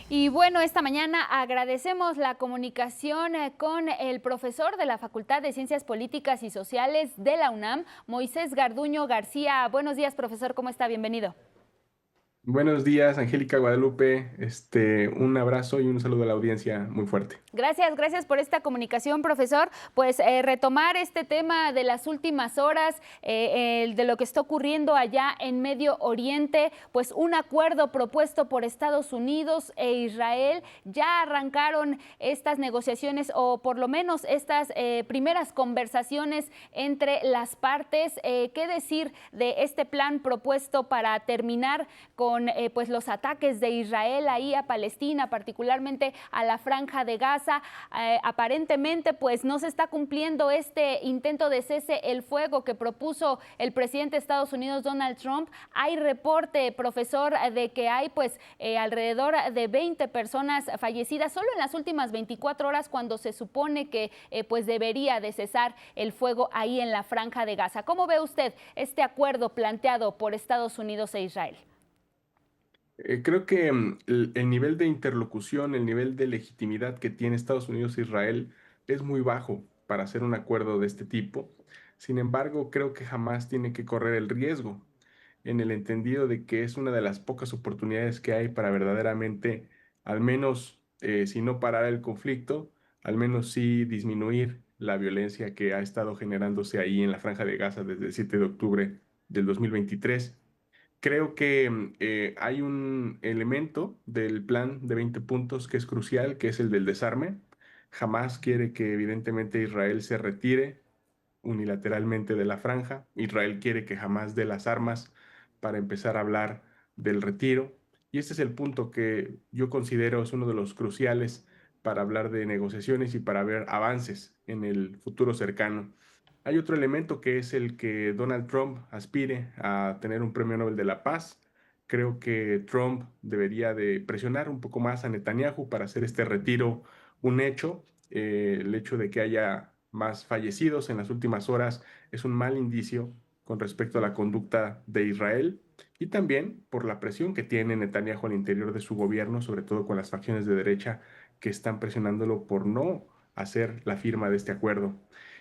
Y bueno, esta mañana agradecemos la comunicación con el profesor de la Facultad de Ciencias Políticas y Sociales de la UNAM, Moisés Garduño García. Buenos días, profesor, ¿cómo está? Bienvenido. Buenos días, Angélica Guadalupe. Un abrazo y un saludo a la audiencia muy fuerte. Gracias por esta comunicación, profesor. Pues retomar este tema de las últimas horas, de lo que está ocurriendo allá en Medio Oriente, pues un acuerdo propuesto por Estados Unidos e Israel. Ya arrancaron estas negociaciones o por lo menos estas primeras conversaciones entre las partes. ¿Qué decir de este plan propuesto para terminar con pues los ataques de Israel ahí a Palestina, particularmente a la Franja de Gaza? Aparentemente pues no se está cumpliendo este intento de cese el fuego que propuso el presidente de Estados Unidos, Donald Trump. Hay reporte, profesor, de que hay pues alrededor de 20 personas fallecidas solo en las últimas 24 horas, cuando se supone que pues debería de cesar el fuego ahí en la Franja de Gaza. ¿Cómo ve usted este acuerdo planteado por Estados Unidos e Israel? Creo que el nivel de interlocución, el nivel de legitimidad que tiene Estados Unidos e Israel es muy bajo para hacer un acuerdo de este tipo. Sin embargo, creo que jamás tiene que correr el riesgo, en el entendido de que es una de las pocas oportunidades que hay para verdaderamente, al menos, si no parar el conflicto, al menos sí disminuir la violencia que ha estado generándose ahí en la Franja de Gaza desde el 7 de octubre del 2023. Creo que hay un elemento del plan de 20 puntos que es crucial, que es el del desarme. Jamás quiere que evidentemente Israel se retire unilateralmente de la franja. Israel quiere que jamás dé las armas para empezar a hablar del retiro. Y este es el punto que yo considero es uno de los cruciales para hablar de negociaciones y para ver avances en el futuro cercano. Hay otro elemento que es el que Donald Trump aspire a tener un premio Nobel de la Paz. Creo que Trump debería de presionar un poco más a Netanyahu para hacer este retiro un hecho. El hecho de que haya más fallecidos en las últimas horas es un mal indicio con respecto a la conducta de Israel y también por la presión que tiene Netanyahu al interior de su gobierno, sobre todo con las facciones de derecha que están presionándolo por no hacer la firma de este acuerdo.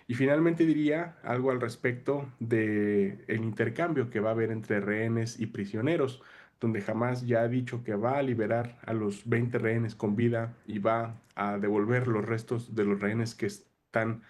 Y finalmente diría algo al respecto de el intercambio que va a haber entre rehenes y prisioneros, donde jamás ya ha dicho que va a liberar a los 20 rehenes con vida y va a devolver los restos de los rehenes que están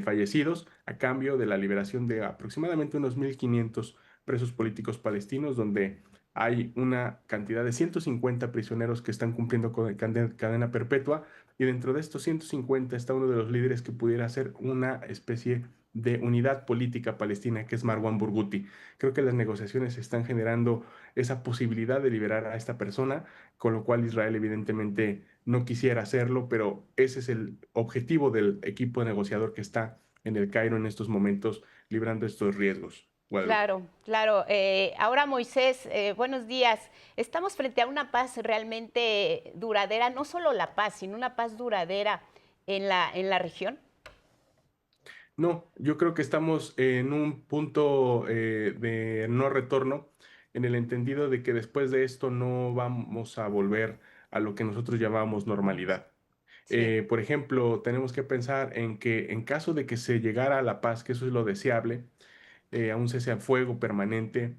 fallecidos a cambio de la liberación de aproximadamente unos 1.500 presos políticos palestinos, donde hay una cantidad de 150 prisioneros que están cumpliendo con cadena perpetua y dentro de estos 150 está uno de los líderes que pudiera ser una especie de unidad política palestina, que es Marwan Burguti. Creo que las negociaciones están generando esa posibilidad de liberar a esta persona, con lo cual Israel evidentemente no quisiera hacerlo, pero ese es el objetivo del equipo negociador que está en el Cairo en estos momentos, librando estos riesgos. Guadalupe. Claro, claro. Ahora, Moisés, buenos días. Estamos frente a una paz realmente duradera, no solo la paz, sino una paz duradera en la región. No, yo creo que estamos en un punto de no retorno, en el entendido de que después de esto no vamos a volver a lo que nosotros llamamos normalidad. Sí, Por ejemplo, tenemos que pensar en que en caso de que se llegara a la paz, que eso es lo deseable, a un cese al fuego permanente,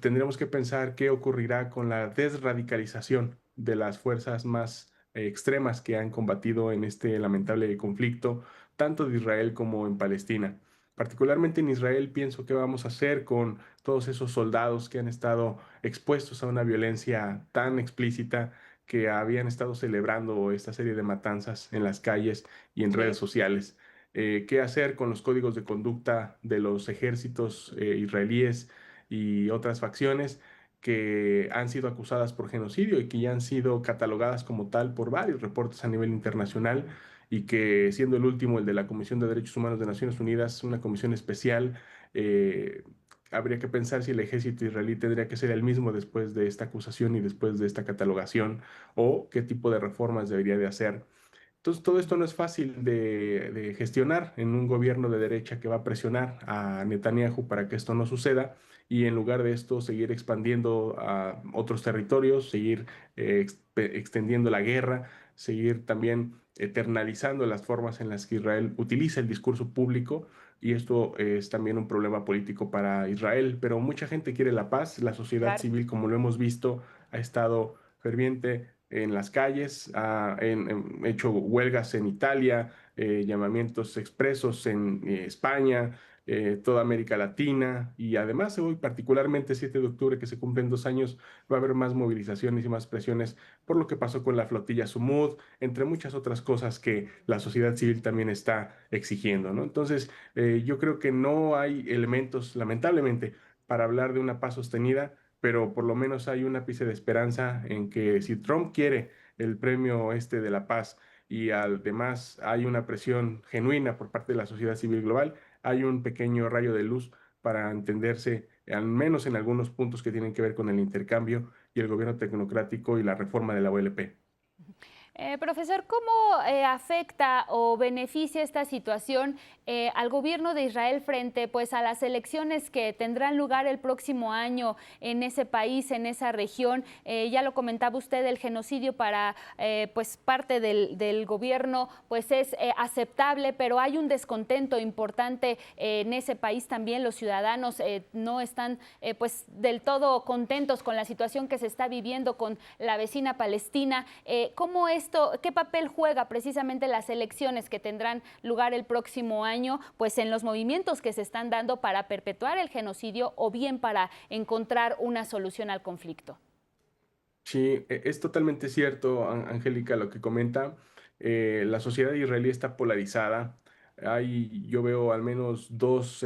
tendremos que pensar qué ocurrirá con la desradicalización de las fuerzas más extremas que han combatido en este lamentable conflicto, tanto de Israel como en Palestina. Particularmente en Israel, pienso qué vamos a hacer con todos esos soldados que han estado expuestos a una violencia tan explícita, que habían estado celebrando esta serie de matanzas en las calles y en redes sí. sociales. Qué hacer con los códigos de conducta de los ejércitos israelíes y otras facciones que han sido acusadas por genocidio y que ya han sido catalogadas como tal por varios reportes a nivel internacional y que siendo el último el de la Comisión de Derechos Humanos de Naciones Unidas, una comisión especial, eh, habría que pensar si el ejército israelí tendría que ser el mismo después de esta acusación y después de esta catalogación o qué tipo de reformas debería de hacer. Entonces, todo esto no es fácil de gestionar en un gobierno de derecha que va a presionar a Netanyahu para que esto no suceda y en lugar de esto seguir expandiendo a otros territorios, seguir extendiendo la guerra, seguir también eternalizando las formas en las que Israel utiliza el discurso público, y esto es también un problema político para Israel, pero mucha gente quiere la paz. La sociedad Claro. civil, como lo hemos visto, ha estado ferviente en las calles, ha hecho huelgas en Italia, llamamientos expresos en España, toda América Latina, y además hoy, particularmente 7 de octubre, que se cumplen 2 años, va a haber más movilizaciones y más presiones por lo que pasó con la flotilla Sumud, entre muchas otras cosas que la sociedad civil también está exigiendo, ¿no? Entonces, yo creo que no hay elementos, lamentablemente, para hablar de una paz sostenida, pero por lo menos hay un ápice de esperanza en que si Trump quiere el premio este de la paz y además hay una presión genuina por parte de la sociedad civil global, hay un pequeño rayo de luz para entenderse, al menos en algunos puntos que tienen que ver con el intercambio y el gobierno tecnocrático y la reforma de la OLP. Profesor, ¿cómo afecta o beneficia esta situación al gobierno de Israel frente pues, a las elecciones que tendrán lugar el próximo año en ese país, en esa región? Ya lo comentaba usted, el genocidio para pues, parte del gobierno pues, es aceptable, pero hay un descontento importante en ese país también. Los ciudadanos no están pues, del todo contentos con la situación que se está viviendo con la vecina Palestina. ¿Cómo qué papel juega precisamente las elecciones que tendrán lugar el próximo año, pues en los movimientos que se están dando para perpetuar el genocidio o bien para encontrar una solución al conflicto? Sí, es totalmente cierto, Angélica, lo que comenta. La sociedad israelí está polarizada. Yo veo al menos dos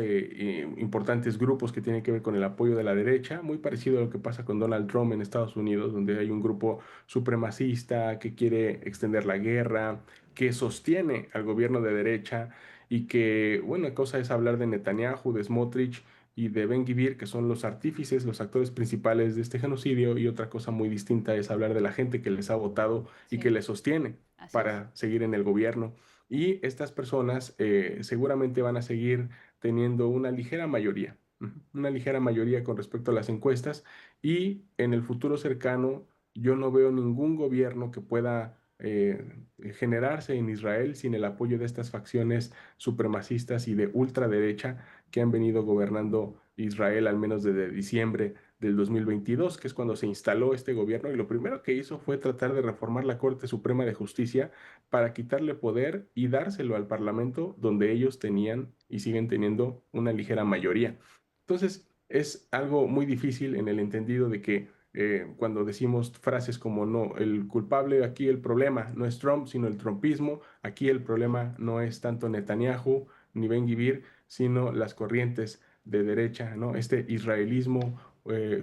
importantes grupos que tienen que ver con el apoyo de la derecha, muy parecido a lo que pasa con Donald Trump en Estados Unidos, donde hay un grupo supremacista que quiere extender la guerra, que sostiene al gobierno de derecha y que, bueno, una cosa es hablar de Netanyahu, de Smotrich y de Ben-Gvir, que son los artífices, los actores principales de este genocidio, y otra cosa muy distinta es hablar de la gente que les ha votado y que Sí, les sostiene así es. para seguir en el gobierno. Y estas personas seguramente van a seguir teniendo una ligera mayoría, una ligera mayoría con respecto a las encuestas, y en el futuro cercano yo no veo ningún gobierno que pueda generarse en Israel sin el apoyo de estas facciones supremacistas y de ultraderecha que han venido gobernando Israel al menos desde diciembre del 2022, que es cuando se instaló este gobierno, y lo primero que hizo fue tratar de reformar la Corte Suprema de Justicia para quitarle poder y dárselo al Parlamento, donde ellos tenían y siguen teniendo una ligera mayoría. Entonces, es algo muy difícil en el entendido de que cuando decimos frases como no, el culpable aquí, el problema no es Trump, sino el trumpismo, aquí el problema no es tanto Netanyahu ni Ben-Gvir, sino las corrientes de derecha, ¿no? Este israelismo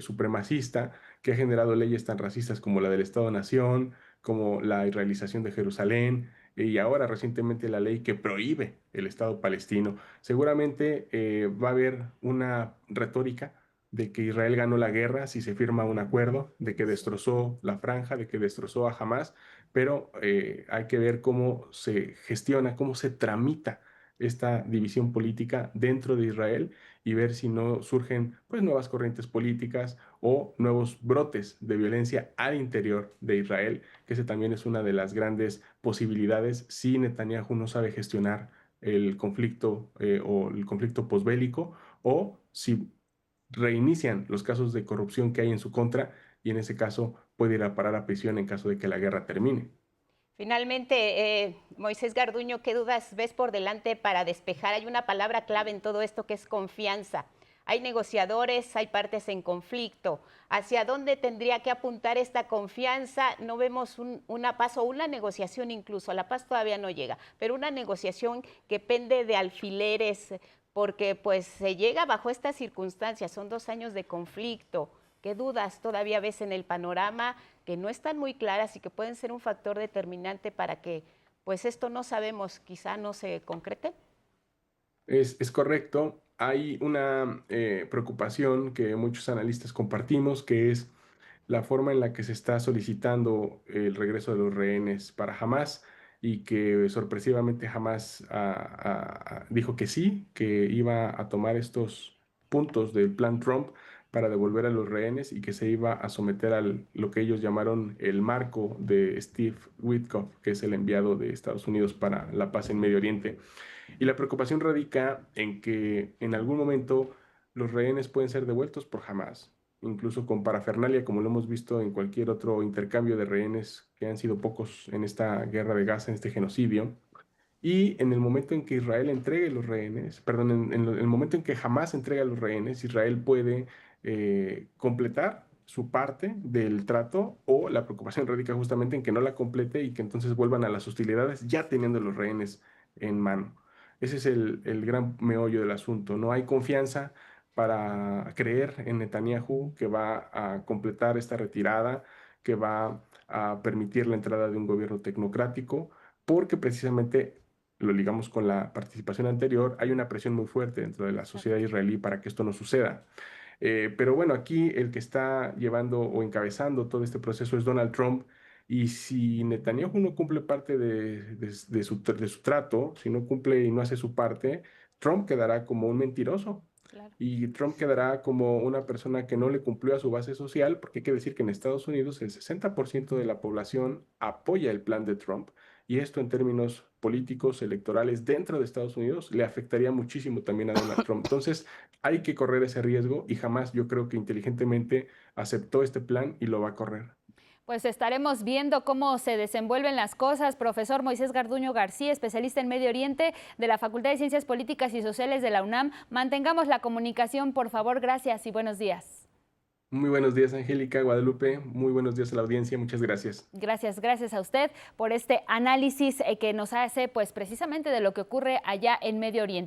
supremacista que ha generado leyes tan racistas como la del Estado-Nación, como la israelización de Jerusalén, y ahora recientemente la ley que prohíbe el Estado palestino. Seguramente va a haber una retórica de que Israel ganó la guerra si se firma un acuerdo, de que destrozó la franja, de que destrozó a Hamas, pero hay que ver cómo se gestiona, cómo se tramita esta división política dentro de Israel, y ver si no surgen pues nuevas corrientes políticas o nuevos brotes de violencia al interior de Israel, que ese también es una de las grandes posibilidades si Netanyahu no sabe gestionar el conflicto o el conflicto posbélico, o si reinician los casos de corrupción que hay en su contra, y en ese caso puede ir a parar a prisión en caso de que la guerra termine. Finalmente, Moisés Garduño, ¿qué dudas ves por delante para despejar? Hay una palabra clave en todo esto que es confianza. Hay negociadores, hay partes en conflicto. ¿Hacia dónde tendría que apuntar esta confianza? No vemos una paz o una negociación incluso. La paz todavía no llega, pero una negociación que pende de alfileres, porque pues se llega bajo estas circunstancias. Son 2 años de conflicto. ¿Qué dudas todavía ves en el panorama que no están muy claras y que pueden ser un factor determinante para que pues esto no sabemos, quizá no se concrete? Es correcto. Hay una preocupación que muchos analistas compartimos, que es la forma en la que se está solicitando el regreso de los rehenes para Hamas, y que sorpresivamente Hamas dijo que sí, que iba a tomar estos puntos del plan Trump para devolver a los rehenes y que se iba a someter a lo que ellos llamaron el marco de Steve Witkoff, que es el enviado de Estados Unidos para la paz en Medio Oriente. Y la preocupación radica en que en algún momento los rehenes pueden ser devueltos por Hamás, incluso con parafernalia, como lo hemos visto en cualquier otro intercambio de rehenes, que han sido pocos en esta guerra de Gaza, en este genocidio. Y en el momento en que Israel entregue los rehenes, perdón, en el momento en que Hamás entrega los rehenes, Israel puede completar su parte del trato, o la preocupación radica justamente en que no la complete y que entonces vuelvan a las hostilidades ya teniendo los rehenes en mano. Ese es el gran meollo del asunto. No hay confianza para creer en Netanyahu, que va a completar esta retirada, que va a permitir la entrada de un gobierno tecnocrático, porque precisamente lo ligamos con la participación anterior, hay una presión muy fuerte dentro de la sociedad israelí para que esto no suceda. Pero bueno, aquí el que está llevando o encabezando todo este proceso es Donald Trump. Y si Netanyahu no cumple parte de su trato, si no cumple y no hace su parte, Trump quedará como un mentiroso. Claro. Y Trump quedará como una persona que no le cumplió a su base social, porque hay que decir que en Estados Unidos el 60% de la población apoya el plan de Trump, y esto en términos políticos, electorales dentro de Estados Unidos, le afectaría muchísimo también a Donald Trump. Entonces hay que correr ese riesgo, y jamás, yo creo que inteligentemente aceptó este plan y lo va a correr. Pues estaremos viendo cómo se desenvuelven las cosas. Profesor Moisés Garduño García, especialista en Medio Oriente de la Facultad de Ciencias Políticas y Sociales de la UNAM. Mantengamos la comunicación, por favor. Gracias y buenos días. Muy buenos días, Angélica, Guadalupe. Muy buenos días a la audiencia. Muchas gracias. Gracias a usted por este análisis que nos hace pues precisamente de lo que ocurre allá en Medio Oriente.